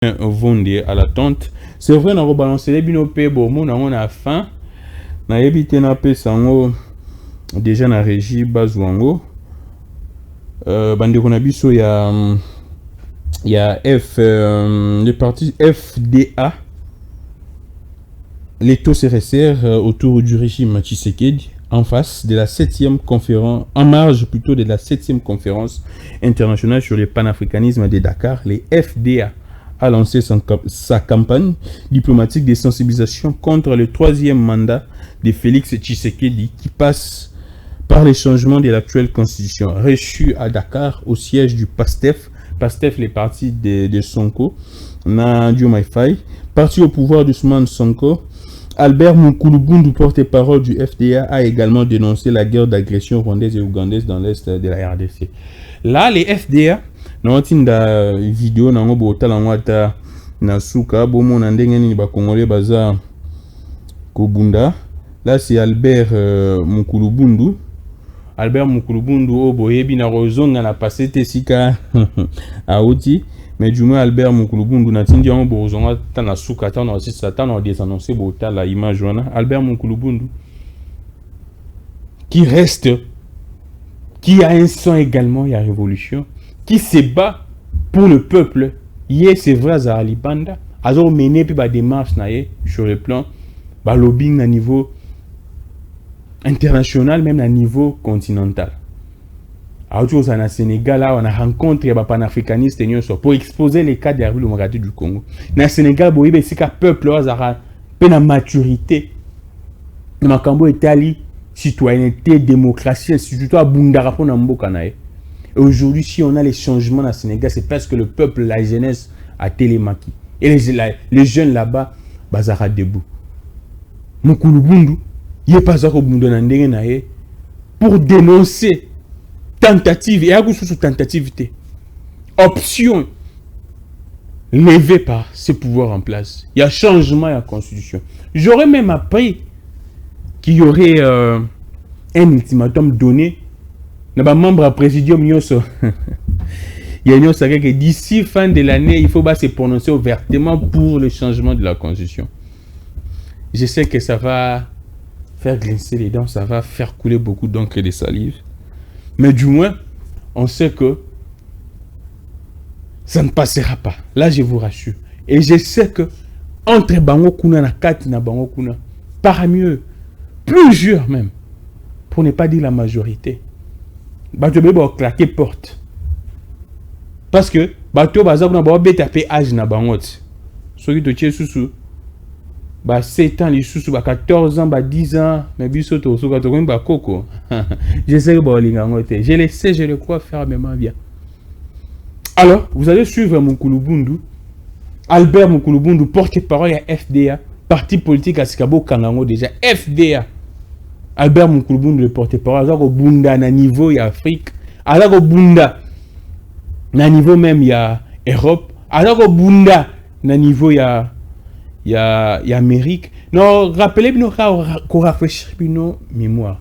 Vondé à l'attente. C'est vrai, on a rebalancé les binopés, bon, on a faim. On a évité na sango déjà na régie Bazouango. Bande Konabiso, il y a les partis FDA. Les taux se resserrent autour du régime Tshisekedi en face de la 7e conférence, en marge plutôt de la 7e conférence internationale sur le panafricanisme de Dakar. Les FDA a lancé sa campagne diplomatique de sensibilisation contre le 3e mandat de Félix Tshisekedi qui passe par les changements de l'actuelle constitution. Reçu à Dakar au siège du PASTEF, PASTEF les partis de Sonko, na Diomaye, parti au pouvoir d'Ousmane Sonko. Albert Moukoulou-Boundou, porte-parole du FDA, a également dénoncé la guerre d'agression rwandaise et ougandaise dans l'est de la RDC. Là, les FDA, dans une vidéo, dans là, c'est Albert Moukoulou-Boundou. Albert Moukoulou-Boundou, oh, boyebi na rozong na passé tesika à outi. Mais du moins, Albert Moukoulou-Boundou n'a tindi en bozonga tana souka tana aussi satan a désannoncé bota la image wana. Albert Moukoulou-Boundou qui reste, qui a un sang également, il y a révolution, qui se bat pour le peuple. Hier, c'est vrai, Zahali Banda, a mené puis ba démarche sur le plan ba lobbying à niveau international, même à niveau continental. Autour au Sénégal, là, on a rencontré les panafricanistes pour exposer les cas de la du Congo. Dans le Sénégal, c'est un peuple qui a une maturité. Dans le Italie, citoyenneté, démocratie, surtout à Bundara pour Namboka. Et aujourd'hui, si on a les changements dans le Sénégal, c'est parce que le peuple, la jeunesse, a télémaki. Et les jeunes là-bas, bazara debout. Moukoulou-Boundou, il n'est pas au Boundou pour dénoncer tentative et à sous tentativité, option levée par ces pouvoirs en place. Il y a changement à la constitution. J'aurais même appris qu'il y aurait un ultimatum donné à membre à présidium. Il y a une que d'ici fin de l'année, il faut se prononcer ouvertement pour le changement de la constitution. Je sais que ça va faire grincer les dents, ça va faire couler beaucoup d'encre et de salive. Mais du moins, on sait que ça ne passera pas. Là, je vous rassure. Et je sais que entre Bango Kuna na Kati na Bango Kuna, parmi eux, plusieurs même, pour ne pas dire la majorité, Bato va claquer porte. Parce que Bato va taper âge na Bangot. Ceux qui te tiennent sous 7 ans, les sous 14 ans, 10 ans, mais bisoto, coco. Je sais que je le sais, je le crois fermement bien. Alors, vous allez suivre Moukoulou-Boundou, Albert Moukoulou-Boundou, porte-parole à FDA, parti politique à Sikabo Kangango déjà, FDA. Albert Moukoulou-Boundou, le porte-parole, alors au Bunda, na niveau, il y a Afrique, alors au Bunda, na niveau même, il y a Europe, alors au Bunda, na niveau, il y a Amérique. Non, rappelez-vous qu'on rafraîchit nos mémoires.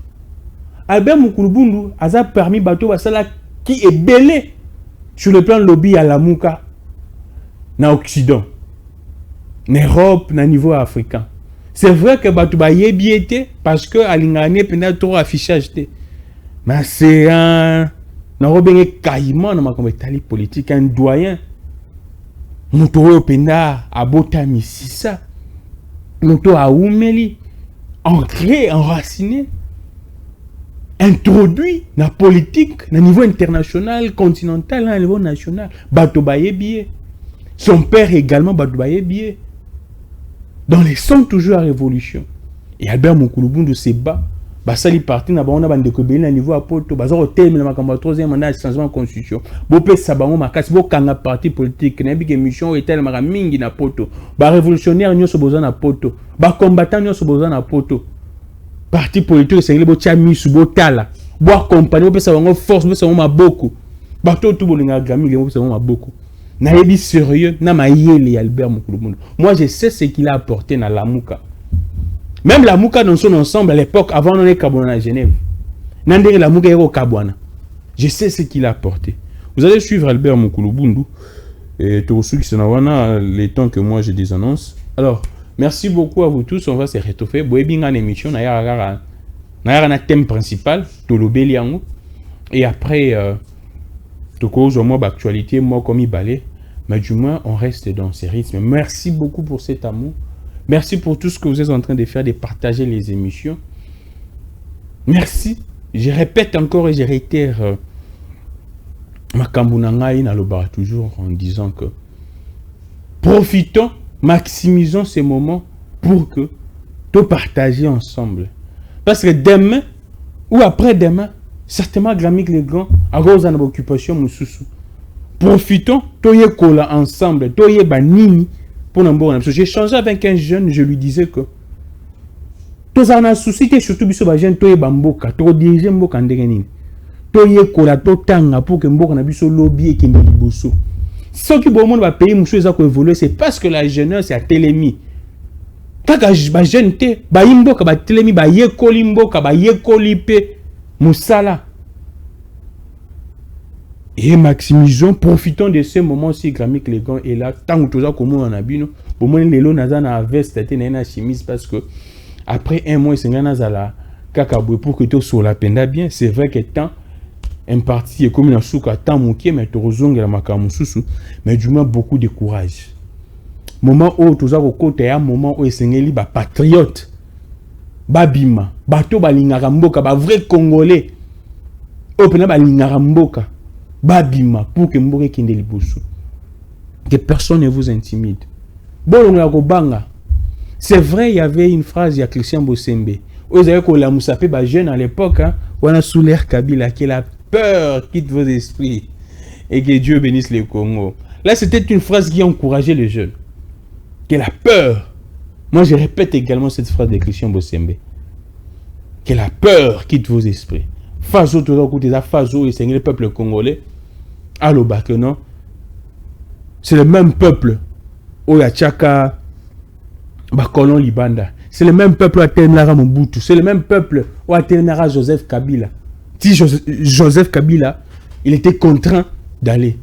Albert Moukoulou-Boundou a permis Bato Basala qui est belé sur le plan lobby à la Mouka na Occident, en Europe, na niveau africain. C'est vrai que Bato Baye biété parce que Alingane pendant trop affichage. Mais c'est un caïman dans ma compétence politique, un doyen. Moto penda a botami sisa, moto a oumeli, ancré, enraciné, introduit dans la politique, na niveau international, continental, à niveau national. Bato Baye bié. Son père également Bato Baye bié. Dans les sons toujours à révolution. Et Albert Moukoulou-Boundou se bat. Basali parti na bango na bande ko belina niveau à poto bazaro teme na makambo 3e mandat changement de constitution bo pesa bango makasi bo kanga parti politique na bige mission etel mara mingi na poto ba révolutionnaire nyoso boza na poto ba combattant nyoso boza na poto parti politique c'est bo tia misu bo tala bo accompagner bo pesa bango force bo pesa bango maboko ba to tout bolinga gami bo pesa bango maboko na yebi sérieux na mayele Albert Moukoulou-Boundou. Moi je sais ce qu'il a apporté na Lamuka. Même la Mouka dans son ensemble à l'époque, avant on est Kabouana à Genève. Nandere la Mouka est au Kabouana. Je sais ce qu'il a apporté. Vous allez suivre Albert Moukoulou-Boundou. Et tout ceux qui sont les temps que moi je désannonce. Alors, merci beaucoup à vous tous. On va se réchauffer. Boebinga l'émission na thème principal, Tolobeliango. Et après, tout cause au moins d'actualité, moi comme il balait. Mais du moins, on reste dans ces rythmes. Merci beaucoup pour cet amour. Merci pour tout ce que vous êtes en train de faire, de partager les émissions. Merci. Je répète encore et je réitère ma kambunangai nalobara toujours en disant que profitons, maximisons ces moments pour que tout partager ensemble. Parce que demain ou après-demain, certainement Gramik les grands à cause de l'occupation mususu. Profitons, toye kola ensemble, toye banini pour n'importe. J'ai échangé avec un jeune, je lui disais que tous en a souci que surtout biso ba jeune toye bamboka, to diriger mboka ndengenini. Toye kola to tanga pour que mboka na biso lobby et kende liboso. Ce qui bon monde va payer musu eza ko évoluer, c'est parce que la jeunesse a télémi. Kaka ba jeune te, ba imboka ba télémi ba yekoli mboka ba yekoli pe musala. Et maximisons, profitons de ce moment si Gramik les gants est là. Tant que tout ça comme on a vu, pour moi les lots nazan à veste c'était une chemise parce que après un mois c'est gana zala kakaboué pour que tout soit la peine bien. C'est vrai que tant un parti est comme une souka tant mouké mais tout rozong la makamususu mais du moins beaucoup de courage. Moment où tout ça au côté un moment où c'est ngeli ba patriote babima bato balingaka mboka ba vrai congolais opena balingaka mboka babima pour que mboka kende liboso, que personne ne vous intimide. Bon la kobanga. C'est vrai, il y avait une phrase il y a Christian Bosembe où ils avaient que la Moussapé ba jeune à l'époque on a sous l'air Kabila que la peur quitte vos esprits et que Dieu bénisse le Congo. Là c'était une phrase qui encourageait les jeunes, que la peur, moi je répète également cette phrase de Christian Bosembe, que la peur quitte vos esprits. Faso tout le côté Faso et c'est le peuple congolais. Allo que non, c'est le même peuple où il y a Tchaka Bakolon Libanda, c'est le même peuple où Atenara Mobutu, c'est le même peuple où Atenara Joseph Kabila. Si Joseph Kabila, il était contraint d'aller.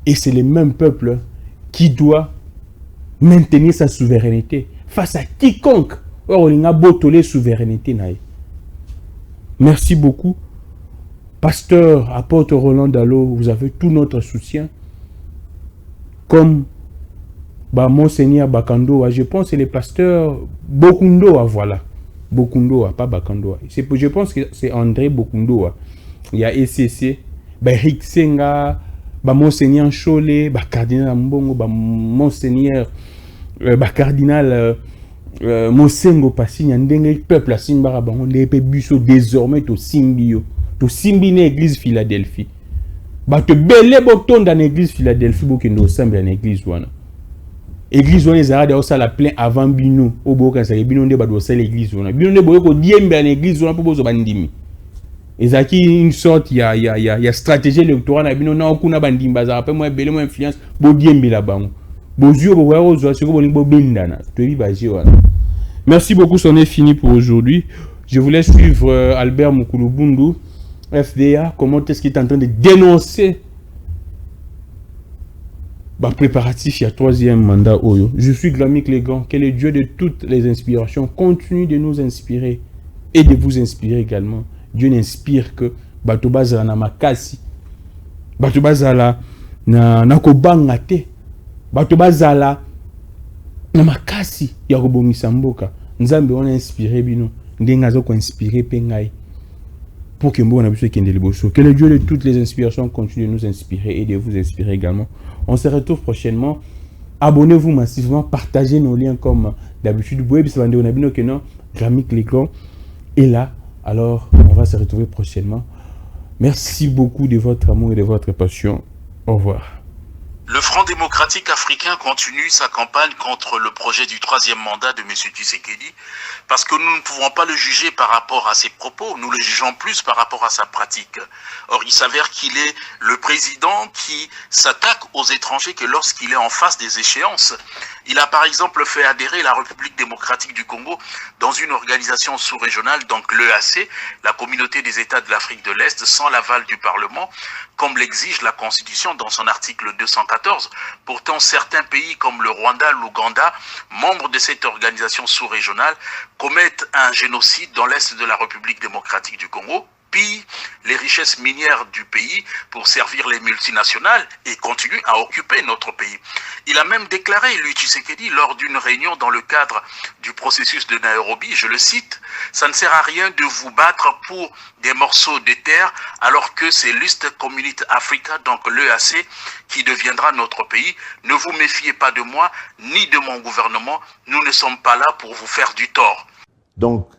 Et c'est le même peuple qui doit maintenir sa souveraineté face à quiconque. Or, il y a beau les souveraineté. Merci beaucoup. Pasteur, apôtre Roland Dalo, vous avez tout notre soutien. Comme Monseigneur Bakandoa, je pense que c'est le pasteur Bokundoa, voilà. Bokundoa, pas Bakandoa. Je pense que c'est André Bokundoa. Il y a ECC, Rick Senga, Monseigneur Cholé, Cardinal Mbongo, Monseigneur Cardinal Mosengo Passi, Ndenge, peuple à Simbara, on est busso désormais au Simbio. To simbine église Philadelphie. Ba te belé boton dans l'église Philadelphie bo kendo semble en église wana. Église wana ezara de ça la plein avant bino o boka sa bino nde ba do ça l'église wana. Bino nde boyo ko diembe en église wana pour bozo bandimi. Ezaki une sorte ya stratégie électorale na bino na okuna bandimba za après moi belé moi influence bo diembe la bango. Bozio bo wa ozo siko bo lingo bindana. To bi ba je wana. Merci beaucoup, c'en est fini pour aujourd'hui. Je vous laisse suivre Albert Mukulubundu. FDA, comment est-ce qu'il est en train de dénoncer préparatif, il y a troisième mandat Oyo. Je suis Gramik Legan, que le Dieu de toutes les inspirations continue de nous inspirer et de vous inspirer également. Dieu n'inspire que Batobazala na makasi, Batobazala na kobangate, Batobazala na makasi ya kobomisa mboka. Nzambe on a inspiré bino, ndengazo ko inspiré pengai. Pour que le Dieu de toutes les inspirations continue de nous inspirer et de vous inspirer également. On se retrouve prochainement. Abonnez-vous massivement, partagez nos liens comme d'habitude. Gramik Legan est là. Alors, on va se retrouver prochainement. Merci beaucoup de votre amour et de votre passion. Au revoir. Le Front démocratique. démocratique africain continue sa campagne contre le projet du troisième mandat de M. Tshisekedi parce que nous ne pouvons pas le juger par rapport à ses propos, nous le jugeons plus par rapport à sa pratique. Or, il s'avère qu'il est le président qui s'attaque aux étrangers que lorsqu'il est en face des échéances. Il a par exemple fait adhérer la République démocratique du Congo dans une organisation sous-régionale, donc l'EAC, la Communauté des États de l'Afrique de l'Est, sans l'aval du Parlement, comme l'exige la Constitution dans son article 214. Pourtant, certains pays comme le Rwanda, l'Ouganda, membres de cette organisation sous-régionale, commettent un génocide dans l'Est de la République démocratique du Congo, pillent les richesses minières du pays pour servir les multinationales et continuent à occuper notre pays. Il a même déclaré, lui Tshisekedi, lors d'une réunion dans le cadre du processus de Nairobi, je le cite, « Ça ne sert à rien de vous battre pour des morceaux de terre alors que c'est l'East Community Africa, donc l'EAC, qui deviendra notre pays. Ne vous méfiez pas de moi ni de mon gouvernement, nous ne sommes pas là pour vous faire du tort. » Donc,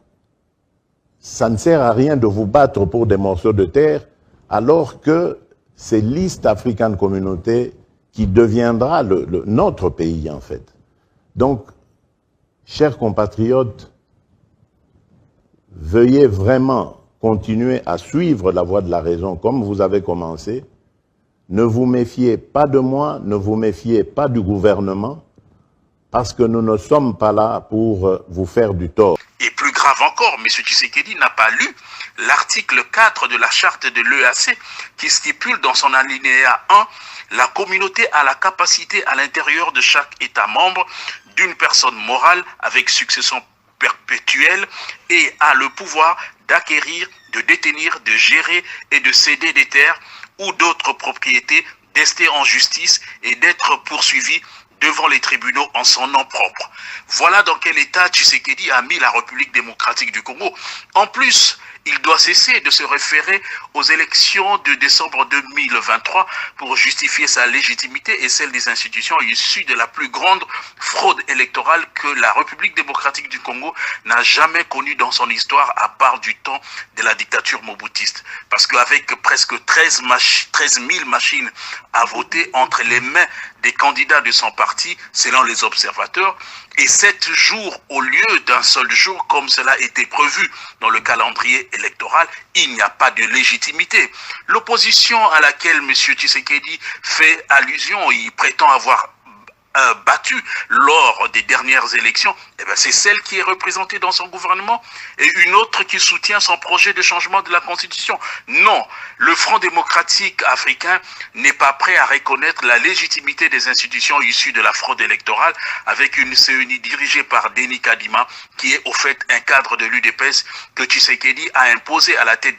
ça ne sert à rien de vous battre pour des morceaux de terre alors que c'est l'East African Community qui deviendra notre pays en fait. Donc, chers compatriotes, veuillez vraiment continuer à suivre la voie de la raison comme vous avez commencé. Ne vous méfiez pas de moi, ne vous méfiez pas du gouvernement, parce que nous ne sommes pas là pour vous faire du tort. Et plus grave encore, M. Tshisekedi n'a pas lu l'article 4 de la charte de l'EAC qui stipule dans son alinéa 1 la communauté a la capacité à l'intérieur de chaque État membre d'une personne morale avec succession perpétuelle et a le pouvoir d'acquérir, de détenir, de gérer et de céder des terres ou d'autres propriétés d'ester en justice et d'être poursuivi devant les tribunaux en son nom propre. Voilà dans quel état Tshisekedi a mis la République démocratique du Congo. En plus, il doit cesser de se référer aux élections de décembre 2023 pour justifier sa légitimité et celle des institutions issues de la plus grande fraude électorale que la République démocratique du Congo n'a jamais connue dans son histoire à part du temps de la dictature moboutiste. Parce qu'avec presque 13 000 machines à voter entre les mains des candidats de son parti, selon les observateurs, et 7 jours au lieu d'un seul jour comme cela était prévu dans le calendrier électoral, il n'y a pas de légitimité. L'opposition à laquelle M. Tshisekedi fait allusion, il prétend avoir battu lors des dernières élections, eh bien, c'est celle qui est représentée dans son gouvernement et une autre qui soutient son projet de changement de la Constitution. Non, le Front démocratique africain n'est pas prêt à reconnaître la légitimité des institutions issues de la fraude électorale avec une CENI dirigée par Denis Kadima qui est au fait un cadre de l'UDPS que Tshisekedi a imposé à la tête